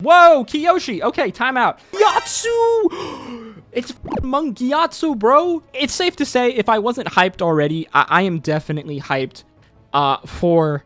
Whoa, Kyoshi. Okay, timeout. Gyastso! It's Monk Gyastso, bro. It's safe to say, if I wasn't hyped already, I am definitely hyped for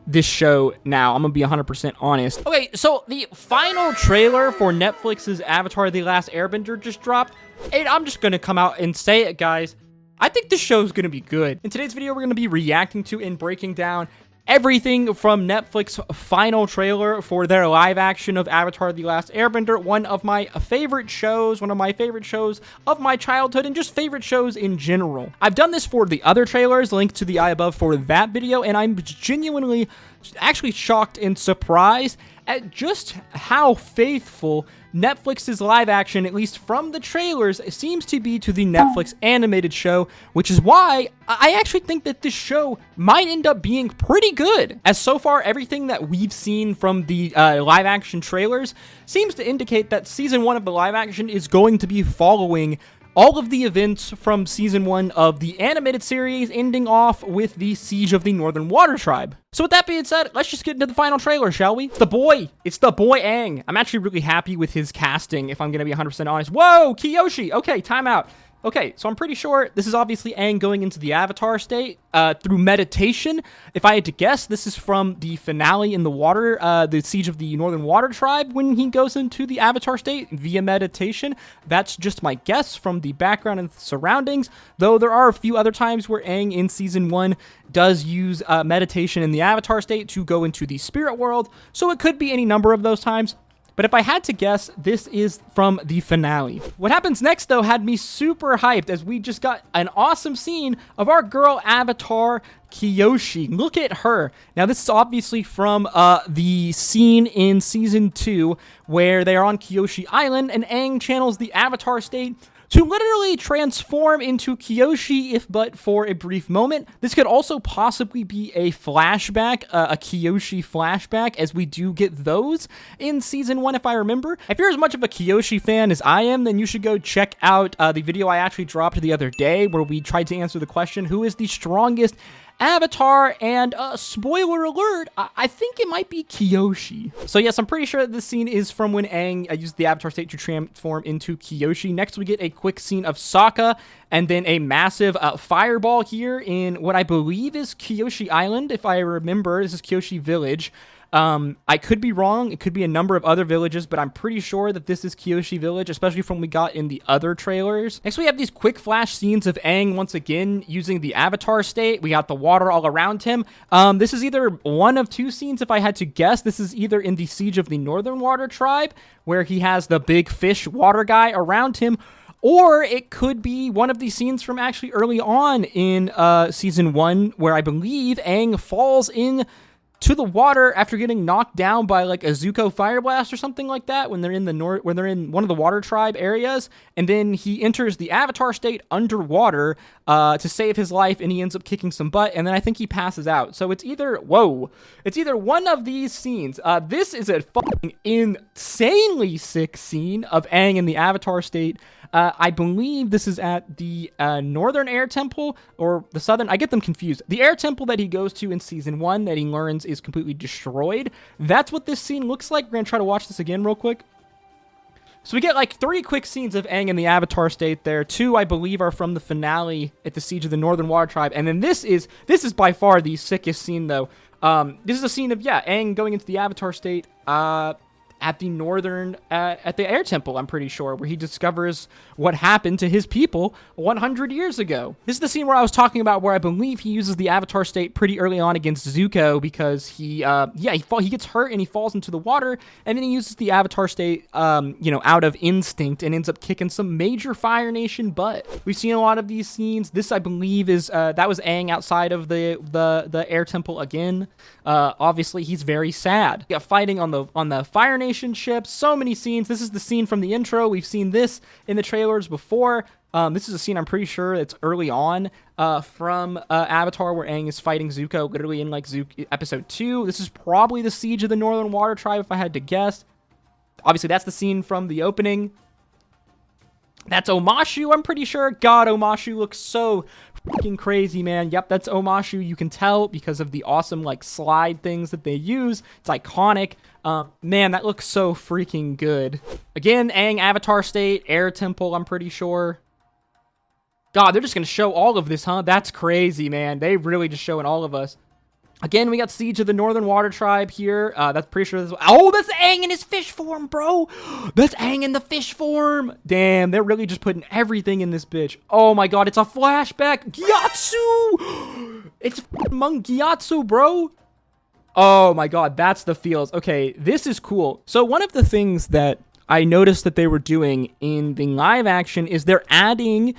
this show now. I'm gonna be 100% honest. Okay, so the final trailer for Netflix's Avatar The Last Airbender just dropped, and I'm just gonna come out and say it, guys. I think this show's gonna be good. In today's video, we're gonna be reacting to and breaking down everything from Netflix's final trailer for their live action of Avatar The Last Airbender, one of my favorite shows of my childhood, and just favorite shows in general. I've done this for the other trailers, linked to the eye above for that video, and I'm genuinely actually shocked and surprised at just how faithful Netflix's live action, at least from the trailers, seems to be to the Netflix animated show, which is why I actually think that this show might end up being pretty good, as so far everything that we've seen from the live action trailers seems to indicate that season 1 of the live action is going to be following all of the events from season 1 of the animated series, ending off with the Siege of the Northern Water Tribe. So with that being said, let's just get into the final trailer, shall we? It's the boy Aang. I'm actually really happy with his casting, if I'm gonna be 100% honest. Whoa, Kyoshi. Okay, timeout. Okay, so I'm pretty sure this is obviously Aang going into the Avatar state through meditation. If I had to guess, this is from the finale in the water, the Siege of the Northern Water Tribe, when he goes into the Avatar state via meditation. That's just my guess from the background and the surroundings, though there are a few other times where Aang in season 1 does use meditation in the Avatar state to go into the spirit world, so it could be any number of those times. But if I had to guess, this is from the finale. What happens next, though, had me super hyped, as we just got an awesome scene of our girl Avatar, Kyoshi. Look at her. Now, this is obviously from the scene in Season 2, where they are on Kyoshi Island, and Aang channels the Avatar state to literally transform into Kyoshi, if but for a brief moment. This could also possibly be a flashback, a Kyoshi flashback, as we do get those in Season 1, if I remember. If you're as much of a Kyoshi fan as I am, then you should go check out the video I actually dropped the other day, where we tried to answer the question, who is the strongest Avatar? And spoiler alert, I think it might be Kyoshi. So yes, I'm pretty sure that this scene is from when Aang used the Avatar state to transform into Kyoshi. Next, we get a quick scene of Sokka, and then a massive fireball here in what I believe is Kyoshi Island. If I remember, this is Kyoshi Village. I could be wrong. It could be a number of other villages, but I'm pretty sure that this is Kyoshi Village, especially from what we got in the other trailers. Next, we have these quick flash scenes of Aang once again using the Avatar state. We got the water all around him. This is either one of two scenes, if I had to guess. This is either in the Siege of the Northern Water Tribe, where he has the big fish water guy around him, or it could be one of these scenes from actually early on in Season 1, where I believe Aang falls in to the water after getting knocked down by like a Zuko fire blast or something like that, when they're in one of the water tribe areas, and then he enters the Avatar state underwater to save his life, and he ends up kicking some butt, and then I think he passes out. So it's either one of these scenes. This is a fucking insanely sick scene of Aang in the Avatar state. I believe this is at the Northern Air Temple, or the Southern. I get them confused. The Air Temple that he goes to in Season 1 that he learns is completely destroyed. That's what this scene looks like. We're going to try to watch this again real quick. So we get like 3 quick scenes of Aang in the Avatar state there. 2, I believe, are from the finale at the Siege of the Northern Water Tribe. And then this is by far the sickest scene, though. This is a scene of, Aang going into the Avatar state, at the Air Temple, I'm pretty sure, where he discovers what happened to his people 100 years ago. This is the scene where I was talking about, where I believe he uses the Avatar state pretty early on against Zuko, because he gets hurt and he falls into the water, and then he uses the Avatar state, out of instinct, and ends up kicking some major Fire Nation butt. We've seen a lot of these scenes. This, I believe, is that was Aang outside of the Air Temple again. Obviously, he's very sad. We got fighting on the Fire Nation ship. So many scenes. This is the scene from the intro. We've seen this in the trailers before. This is a scene I'm pretty sure it's early on from Avatar, where Aang is fighting Zuko, literally in like episode 2. This is probably the Siege of the Northern Water Tribe, if I had to guess. Obviously, that's the scene from the opening. That's Omashu, I'm pretty sure. God, Omashu looks so freaking crazy, man. Yep, that's Omashu. You can tell because of the awesome, like, slide things that they use. It's iconic. Man, that looks so freaking good. Again, Aang, Avatar State, Air Temple, I'm pretty sure. God, they're just going to show all of this, huh? That's crazy, man. They really just showing all of us. Again, we got Siege of the Northern Water Tribe here. That's pretty sure this. Oh, that's Aang in his fish form, bro. That's Aang in the fish form. Damn, they're really just putting everything in this bitch. Oh my god, it's a flashback. Gyastso! It's Monk Gyastso, bro. Oh my god, that's the feels. Okay, this is cool. So one of the things that I noticed that they were doing in the live action is they're adding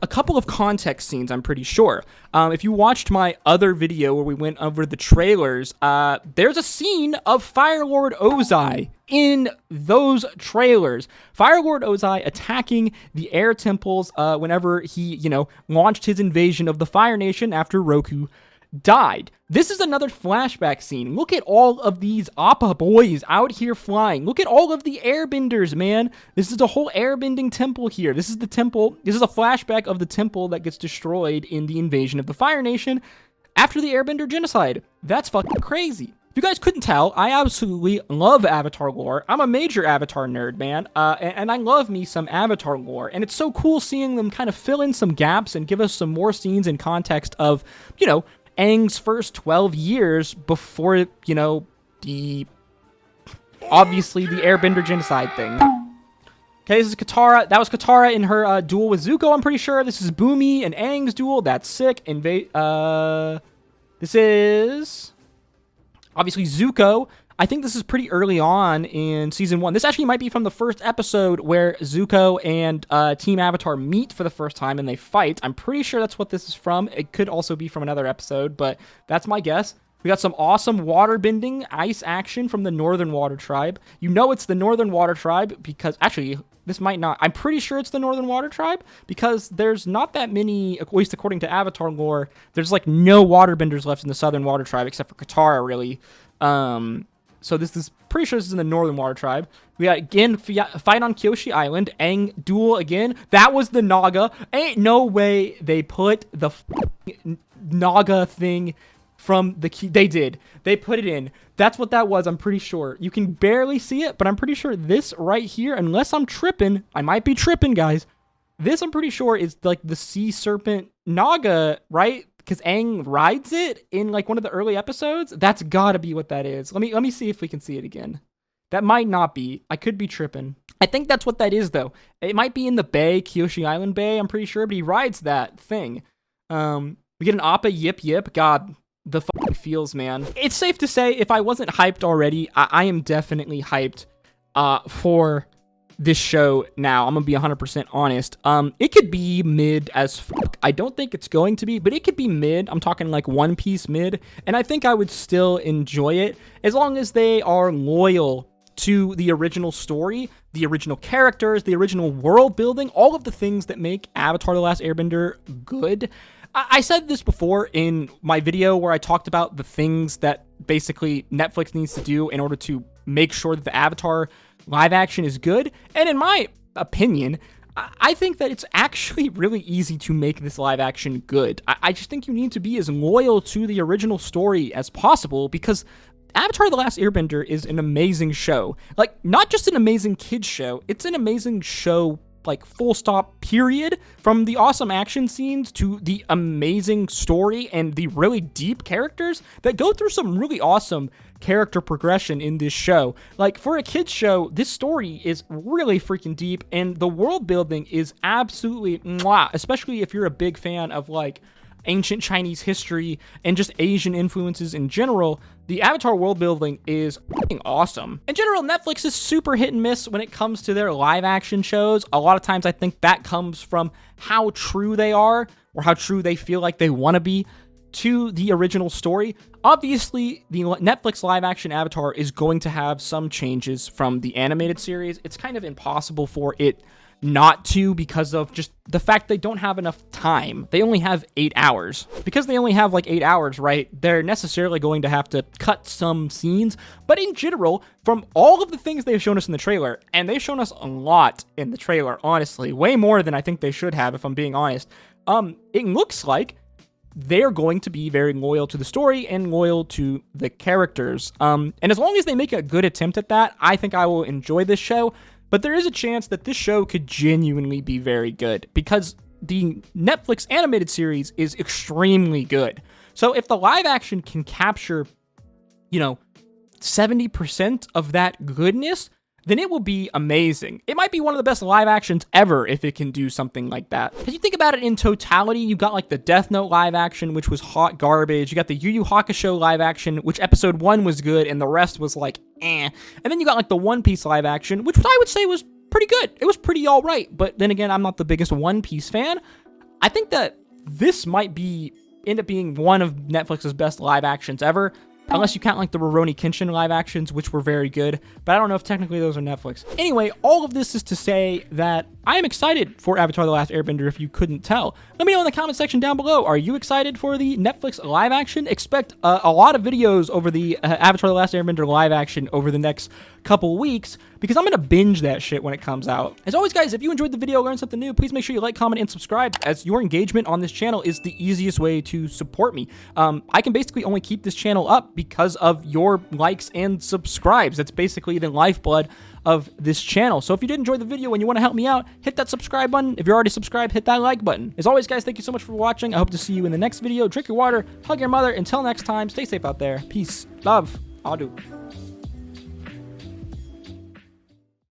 a couple of context scenes, I'm pretty sure. If you watched my other video where we went over the trailers, there's a scene of Fire Lord Ozai in those trailers. Fire Lord Ozai attacking the air temples whenever he, launched his invasion of the Fire Nation after Roku died. This is another flashback scene. Look at all of these Appa boys out here flying. Look at all of the airbenders, man. This is a whole airbending temple here. This is the temple. This is a flashback of the temple that gets destroyed in the invasion of the Fire Nation after the Airbender genocide. That's fucking crazy. If you guys couldn't tell, I absolutely love Avatar lore. I'm a major Avatar nerd, man, and I love me some Avatar lore, and it's so cool seeing them kind of fill in some gaps and give us some more scenes in context of, Aang's first 12 years before, obviously the Airbender genocide thing. Okay, this is Katara. That was Katara in her duel with Zuko, I'm pretty sure. This is Boomy and Aang's duel. That's sick. This is obviously Zuko. I think this is pretty early on in Season 1. This actually might be from the first episode where Zuko and Team Avatar meet for the first time and they fight. I'm pretty sure that's what this is from. It could also be from another episode, but that's my guess. We got some awesome water-bending ice action from the Northern Water Tribe. You know it's the Northern Water Tribe because... Actually, this might not... I'm pretty sure it's the Northern Water Tribe because there's not that many, at least according to Avatar lore, there's like no waterbenders left in the Southern Water Tribe except for Katara, really. So this is pretty sure this is in the Northern Water Tribe. We got, again, fight on Kyoshi Island. Aang duel again. That was the Naga. Ain't no way they put the Naga thing from the key. They did. They put it in. That's what that was, I'm pretty sure. You can barely see it, but I'm pretty sure this right here, unless I'm tripping, I might be tripping, guys. This, I'm pretty sure, is like the sea serpent Naga, right? Because Aang rides it in like one of the early episodes. That's gotta be what that is. Let me see if we can see it again. That might not be. I could be tripping. I think that's what that is, though. It might be in the bay, Kyoshi Island Bay, I'm pretty sure, but he rides that thing. We get an Appa Yip Yip. God, the fucking feels, man. It's safe to say, if I wasn't hyped already, I am definitely hyped for this show now. I'm gonna be 100% honest. It could be mid as fuck. I don't think it's going to be, but it could be mid. I'm talking like One Piece mid, and I think I would still enjoy it as long as they are loyal to the original story, the original characters, the original world building, all of the things that make Avatar The Last Airbender good. I said this before in my video where I talked about the things that basically Netflix needs to do in order to make sure that the Avatar live action is good. And in my opinion, I think that it's actually really easy to make this live action good. I just think you need to be as loyal to the original story as possible because Avatar The Last Airbender is an amazing show. Like, not just an amazing kids show, it's an amazing show, like, full stop, period. From the awesome action scenes to the amazing story and the really deep characters that go through some really awesome character progression in this show. Like, for a kids show, this story is really freaking deep and the world building is absolutely mwah, especially if you're a big fan of, like, ancient Chinese history and just Asian influences in general. The Avatar world building is fucking awesome. In general, Netflix is super hit and miss when it comes to their live action shows. A lot of times I think that comes from how true they are or how true they feel like they want to be to the original story. Obviously, the Netflix live action Avatar is going to have some changes from the animated series. It's kind of impossible for it not to because of just the fact they don't have enough time. They only have 8 hours. Because they only have like 8 hours, right, they're necessarily going to have to cut some scenes. But in general, from all of the things they've shown us in the trailer, and they've shown us a lot in the trailer, honestly, way more than I think they should have, if I'm being honest, it looks like they're going to be very loyal to the story and loyal to the characters. And as long as they make a good attempt at that, I think I will enjoy this show. But there is a chance that this show could genuinely be very good because the Netflix animated series is extremely good. So if the live action can capture, 70% of that goodness, then it will be amazing. It might be one of the best live actions ever if it can do something like that. Because you think about it in totality, you got like the Death Note live action, which was hot garbage. You got the Yu Yu Hakusho live action, which episode 1 was good and the rest was like, eh. And then you got like the One Piece live action, which I would say was pretty good. It was pretty all right. But then again, I'm not the biggest One Piece fan. I think that this might end up being one of Netflix's best live actions ever. Unless you count like the Rurouni Kenshin live actions, which were very good. But I don't know if technically those are Netflix. Anyway, all of this is to say that I am excited for Avatar The Last Airbender if you couldn't tell. Let me know in the comment section down below. Are you excited for the Netflix live action? Expect a lot of videos over the Avatar The Last Airbender live action over the next couple weeks because I'm going to binge that shit when it comes out. As always, guys, if you enjoyed the video, learned something new, please make sure you like, comment, and subscribe as your engagement on this channel is the easiest way to support me. I can basically only keep this channel up because of your likes and subscribes. That's basically the lifeblood of this channel. So if you did enjoy the video and you want to help me out, hit that subscribe button. If you're already subscribed, hit that like button. As always, guys, thank you so much for watching. I hope to see you in the next video. Drink your water, hug your mother. Until next time, stay safe out there. Peace, love, Adu.